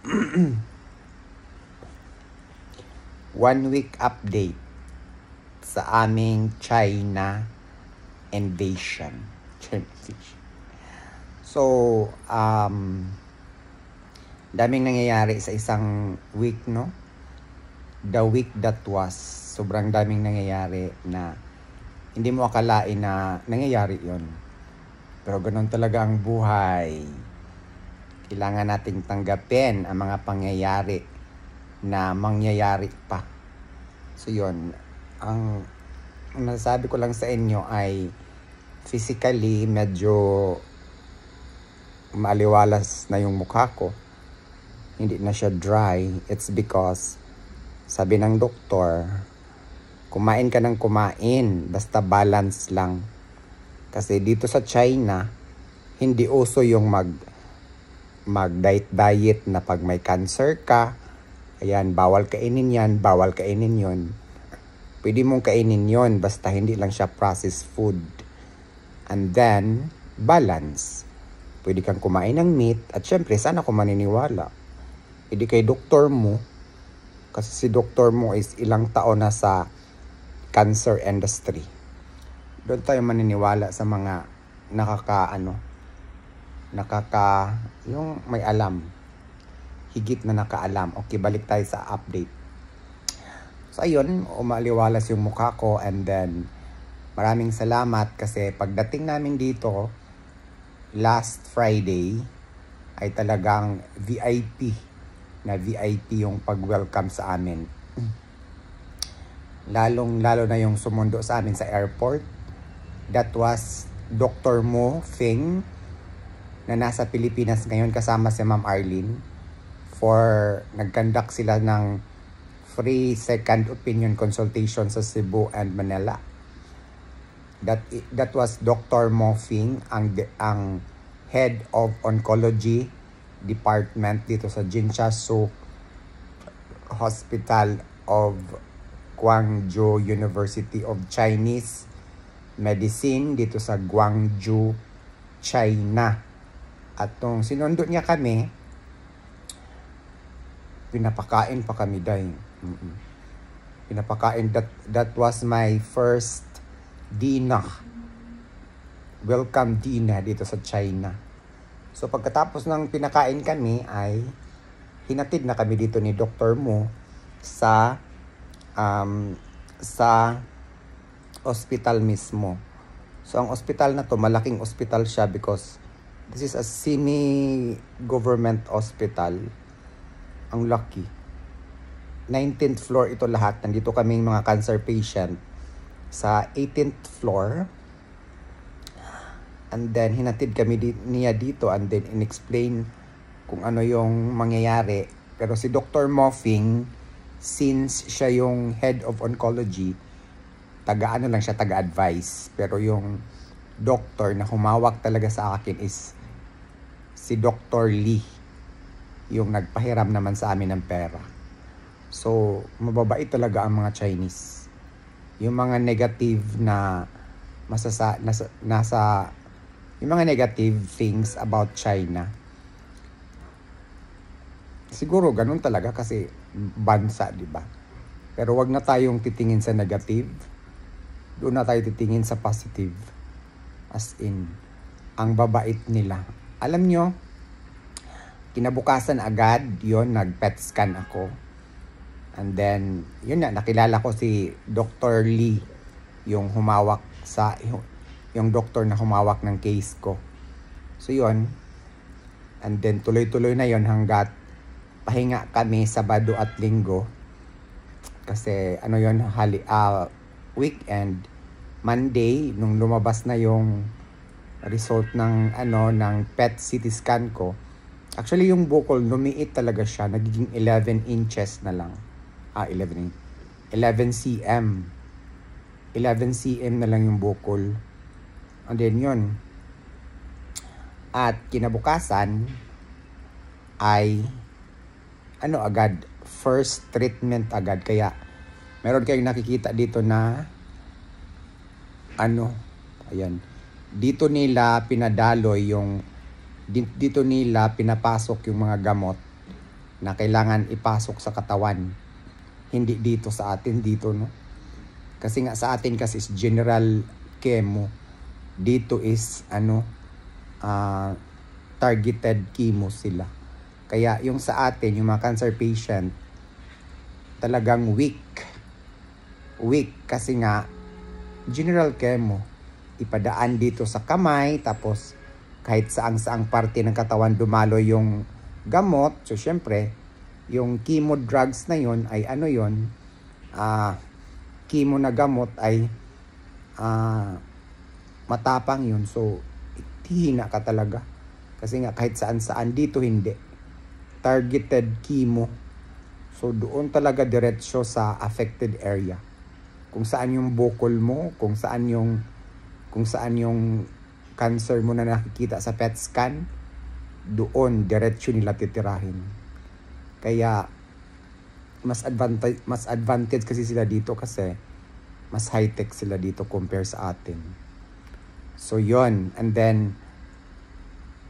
1 week update sa aming China invasion. So, daming nangyayari sa isang week, no? The week that was, sobrang daming nangyayari na hindi mo akalain na nangyayari yon. Pero ganun talaga ang buhay. Kailangan nating tanggapin ang mga pangyayari na mangyayari pa. So yun, ang nasabi ko lang sa inyo ay physically medyo maaliwalas na yung mukha ko. Hindi na siya dry. It's because sabi ng doktor, kumain ka ng kumain, basta balance lang. Kasi dito sa China, hindi uso yung mag-diet na pag may cancer ka, ayan, bawal kainin yan, bawal kainin yon. Pwede mong kainin yon, basta hindi lang siya processed food. And then, balance. Pwede kang kumain ng meat, at syempre, sana ko maniniwala. Pwede kay doktor mo, kasi si doktor mo is ilang taon na sa cancer industry. Doon tayo maniniwala sa mga yung may alam. Higit na nakaalam. Okay, balik tayo sa update. So, ayun, umaliwalas yung mukha ko and then maraming salamat kasi pagdating namin dito last Friday ay talagang VIP yung pag-welcome sa amin. Lalo na yung sumundo sa amin sa airport. That was Dr. Mo Feng na nasa Pilipinas ngayon kasama si Ma'am Arlene for nag-conduct sila ng free second opinion consultation sa Cebu and Manila. That was Dr. Mo Feng, ang head of oncology department dito sa Jinchasu Hospital of Guangzhou University of Chinese Medicine dito sa Guangzhou, China. At nung sinundo niya kami, pinapakain pa kami dahil. Pinapakain. That was my first dinner. Welcome dinner dito sa China. So pagkatapos ng pinakain kami ay hinatid na kami dito ni Dr. Mo sa hospital mismo. So ang hospital na to, malaking hospital siya because this is a semi-government hospital. Ang lucky. 19th floor ito lahat. Nandito kaming mga cancer patient sa 18th floor. And then hinatid kami niya dito and then in-explain kung ano yung mangyayari. Pero si Dr. Mo Feng, since siya yung head of oncology, taga-advise. Pero yung doctor na humawak talaga sa akin is si Dr. Lee, yung nagpahiram naman sa amin ng pera. So, mababait talaga ang mga Chinese. Yung mga negative na yung mga negative things about China, siguro ganun talaga kasi bansa, di ba? Pero wag na tayong titingin sa negative. Doon na tayo titingin sa positive. As in, ang babait nila. Alam nyo, kinabukasan agad, yon nag-PET scan ako. And then, yun na, nakilala ko si Dr. Lee, yung doktor na humawak ng case ko. So, yun. And then, tuloy-tuloy na yon hanggat pahinga kami Sabado at Linggo. Kasi, weekend, Monday, nung lumabas na yung result ng PET CT scan ko, actually yung bukol lumiit talaga siya, nagiging 11 inches na lang. 11 cm. 11 cm na lang yung bukol. And then yun. At kinabukasan ay agad, first treatment agad. Kaya meron kayong nakikita dito na ayan, dito nila pinapasok yung mga gamot na kailangan ipasok sa katawan. Hindi dito sa atin, dito, no? Kasi nga sa atin kasi is general chemo. Dito is, targeted chemo sila. Kaya yung sa atin, yung mga cancer patient, talagang weak. Weak kasi nga, general chemo. Ipadaan dito sa kamay, tapos kahit saang-saang parte ng katawan dumalo yung gamot. So, syempre, yung chemo drugs na yon ay chemo na gamot ay matapang yun. So, hihina ka talaga. Kasi nga, kahit saan-saan, dito hindi. Targeted chemo. So, doon talaga diretsyo sa affected area. Kung saan yung bukol mo, kung saan yung cancer mo na nakikita sa PET scan, doon diretsyo nila titirahin. Kaya mas advantage kasi sila dito kasi mas high-tech sila dito compare sa atin. So yon, and then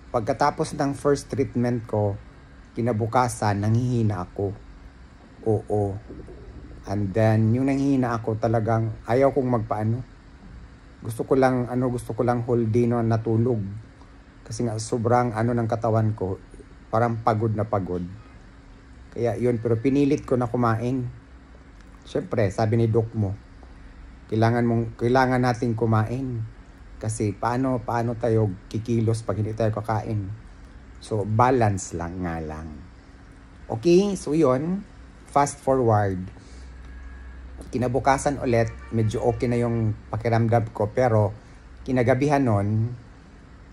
pagkatapos ng first treatment ko, kinabukasan nanghihina ako. Oo. And then yung nanghihina ako talagang ayaw kong magpaano. Gusto ko lang whole day no natulog. Kasi nga sobrang ng katawan ko, parang pagod na pagod. Kaya yun, pero pinilit ko na kumain. Siyempre, sabi ni doc mo, kailangan natin kumain. Kasi paano tayo kikilos pag hindi tayo kakain? So, balance lang nga lang. Okay, so yun, fast forward. Kinabukasan ulit, medyo okay na yung pakiramdam ko, pero kinagabihan nun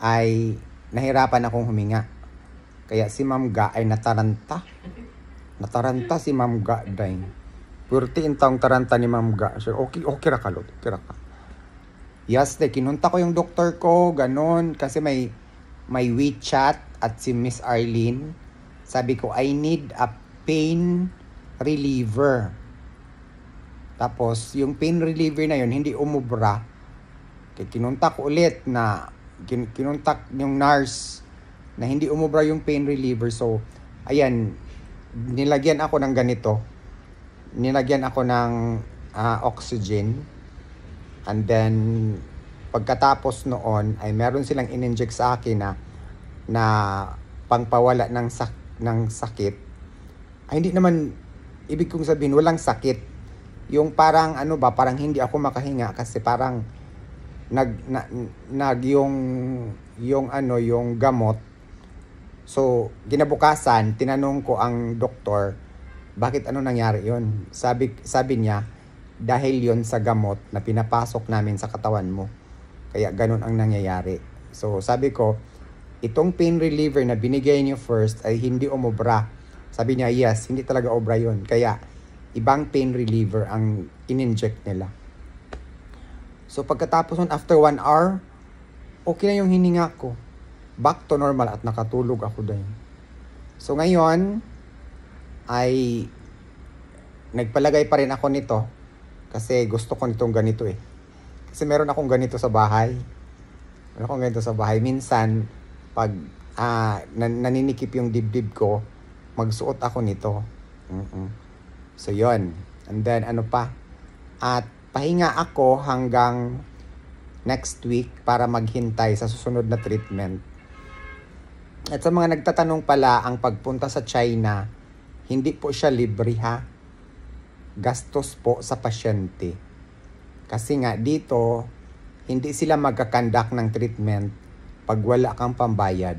ay nahirapan akong huminga. Kaya si Ma'am Ga ay nataranta. Nataranta si Ma'am Ga day. Purti intang taranta ni Ma'am Ga. So, okay ra ka, Lord. Okay ra ka. Yes, kinunta ko yung doktor ko, ganun. Kasi may WeChat at si Miss Arlene. Sabi ko, I need a pain reliever. Tapos, yung pain reliever na yun, hindi umubra. Kaya kinuntak ulit na, kinuntak yung nurse na hindi umubra yung pain reliever. So, ayan, nilagyan ako ng ganito. Nilagyan ako ng oxygen. And then, pagkatapos noon, ay meron silang in-inject sa akin na pangpawala ng sakit. Ay, hindi naman, ibig kong sabihin, walang sakit. Yung parang parang hindi ako makahinga kasi parang yung gamot. So, kinabukasan, tinanong ko ang doktor, bakit nangyari yon? Sabi niya, dahil yon sa gamot na pinapasok namin sa katawan mo. Kaya ganun ang nangyayari. So, sabi ko, itong pain reliever na binigay niyo first ay hindi umubra. Sabi niya, yes, hindi talaga obra yon. Kaya, ibang pain reliever ang in-inject nila. So, pagkatapos nun, after 1 hour, okay na yung hininga ko. Back to normal at nakatulog ako din. So, ngayon, ay nagpalagay pa rin ako nito kasi gusto ko nitong ganito eh. Kasi meron akong ganito sa bahay. Minsan, pag naninikip yung dibdib ko, magsuot ako nito. So, yon. And then, at pahinga ako hanggang next week para maghintay sa susunod na treatment. At sa mga nagtatanong pala, ang pagpunta sa China, hindi po siya libre ha. Gastos po sa pasyente. Kasi nga dito, hindi sila magkakandak ng treatment pag wala kang pambayad.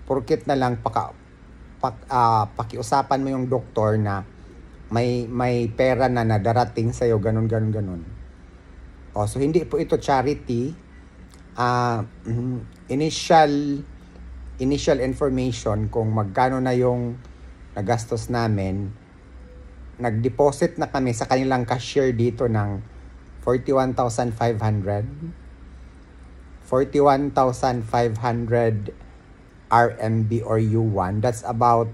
Porket na lang pakiusapan mo yung doktor na may pera na darating sa'yo, ganun. So hindi po ito charity. Initial information kung magkano na yung nagastos namin, nag-deposit na kami sa kanilang cashier dito ng 41,500 RMB or yuan. That's about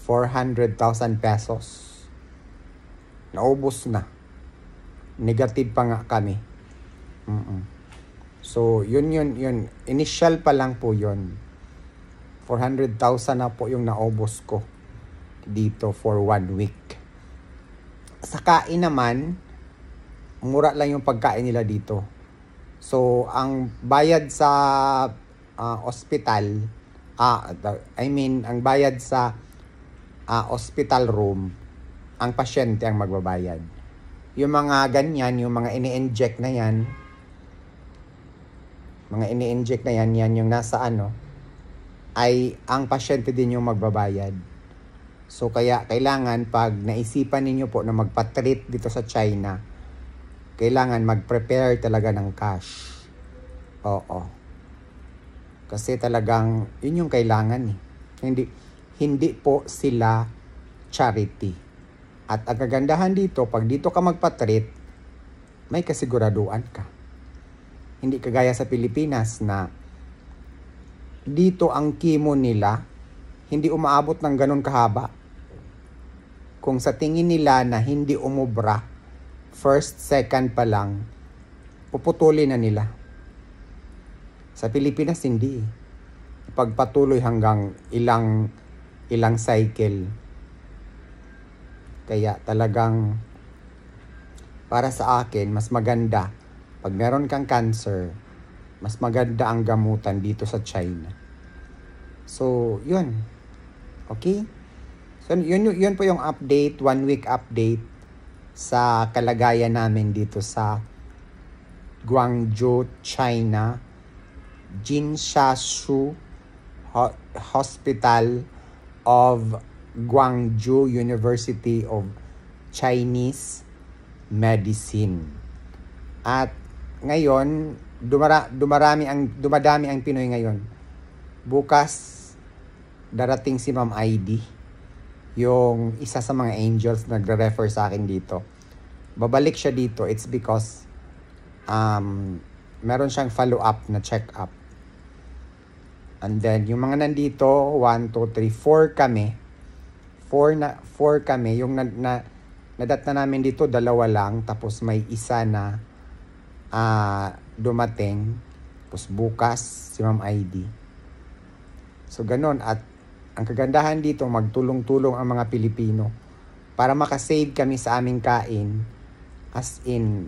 400,000 pesos. Naubos na. Negative pa nga kami. So, yun. Initial pa lang po yun. 400,000 na po yung naubos ko. dito for 1 week. Sa kain naman, mura lang yung pagkain nila dito. So, ang bayad sa hospital, ang bayad sa hospital room, ang pasyente ang magbabayad. Yung mga ganyan, yung mga ini-inject na yan, yan yung nasa ay ang pasyente din yung magbabayad. So, kaya kailangan pag naisipan ninyo po na magpa-treat dito sa China, kailangan mag-prepare talaga ng cash. Oo. Kasi talagang, yun yung kailangan eh. Hindi po sila charity. At ang kagandahan dito, pag dito ka magpa-treat, may kasiguraduhan ka. Hindi kagaya sa Pilipinas na dito ang chemo nila, hindi umaabot ng ganun kahaba. Kung sa tingin nila na hindi umubra, first, second pa lang, puputulin na nila. Sa Pilipinas, hindi. Pagpatuloy hanggang ilang cycle. Kaya talagang, para sa akin, mas maganda. Pag meron kang cancer, mas maganda ang gamutan dito sa China. So, yun. Okay? So, yun po yung update, 1 week update sa kalagayan namin dito sa Guangzhou, China, Jinsha-Shu Hospital of Guangzhou University of Chinese Medicine. At ngayon, dumadami ang Pinoy ngayon. Bukas, darating si Ma'am ID, yung isa sa mga angels nagre-refer sa akin dito. Babalik siya dito. It's because meron siyang follow-up na check-up. And then, yung mga nandito, 1, 2, 3, 4 kami. 4 kami. Yung nadat na namin dito, 2 lang. Tapos may isa na dumating. Tapos bukas, si Ma'am ID. So, ganun. At ang kagandahan dito, magtulong-tulong ang mga Pilipino para makasave kami sa aming kain. As in,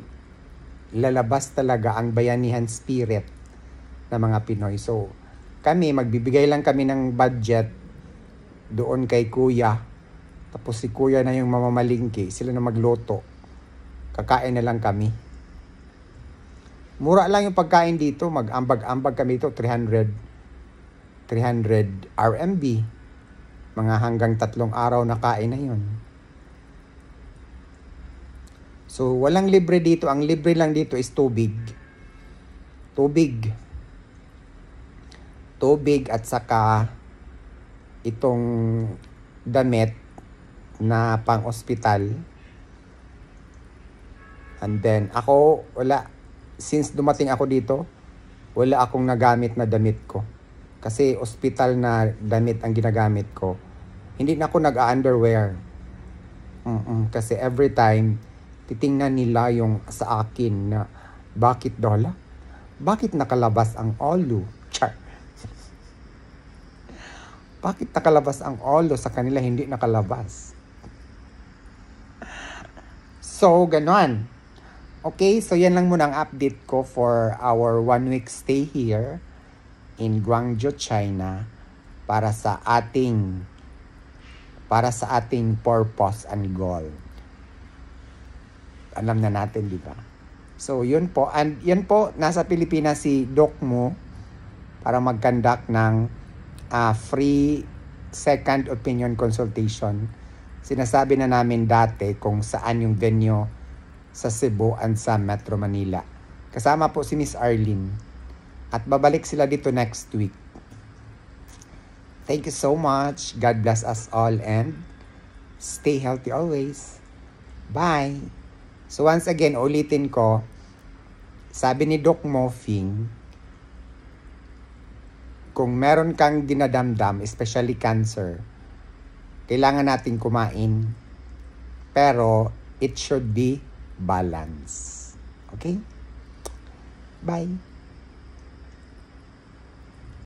lalabas talaga ang bayanihan spirit ng mga Pinoy. So, kami, magbibigay lang kami ng budget doon kay Kuya. Tapos si Kuya na yung mamamalingki. Sila na magluto. Kakain na lang kami. Mura lang yung pagkain dito. Mag-ambag-ambag kami dito. 300 RMB. Mga hanggang 3 araw na kain na yun. So, walang libre dito. Ang libre lang dito is tubig. Tubig at saka itong damit na pang-ospital. And then, ako, wala. Since dumating ako dito, wala akong nagamit na damit ko. Kasi ospital na damit ang ginagamit ko. Hindi na ako nag-underwear. Kasi every time, titingnan nila yung sa akin na, bakit Dola? Bakit nakalabas ang olo? Char. Bakit nakalabas ang olo sa kanila, hindi nakalabas? So, ganon. Okay, so yan lang muna ang update ko for our 1 week stay here in Guangzhou, China para sa ating purpose and goal. Alam na natin, di ba? So, yun po. And yan po, nasa Pilipinas si Doc Mo para mag-conduct ng free second opinion consultation. Sinasabi na namin dati kung saan yung venue sa Cebu and sa Metro Manila. Kasama po si Miss Arlene. At babalik sila dito next week. Thank you so much. God bless us all and stay healthy always. Bye! So once again, ulitin ko, sabi ni Doc Mofing, kung meron kang dinadamdam, especially cancer, kailangan natin kumain. Pero it should be balance. Okay? Bye!